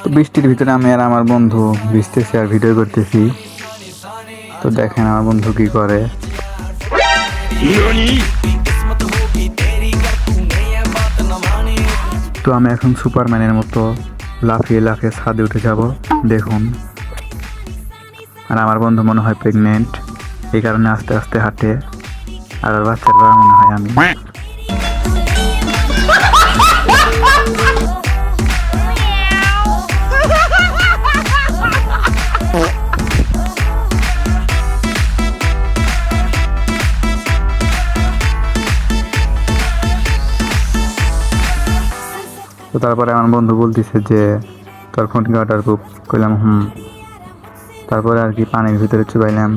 তো বৃষ্টির ভিতরে আমি আর আমার বন্ধু ভিজতেছি আর ভিডিও করতেছি। তো দেখেন আমার বন্ধু কি করে। তো আমি এখন সুপারম্যানের মতো লাফিয়ে লাফিয়ে ছাদে উঠে যাব, দেখুন। আর আমার বন্ধু মনে হয় প্রেগনেন্ট, এই কারণে আস্তে আস্তে হাঁটে। আর ওর বাচ্চার বাবা মনে হয় আমি। তো তারপরে আমার বন্ধু বলতেছে যে তোর ফোন কি ওয়াটার প্রুফ? কইলাম হুম। তারপরে আর কি পানির ভিতরে চুবাইলাম।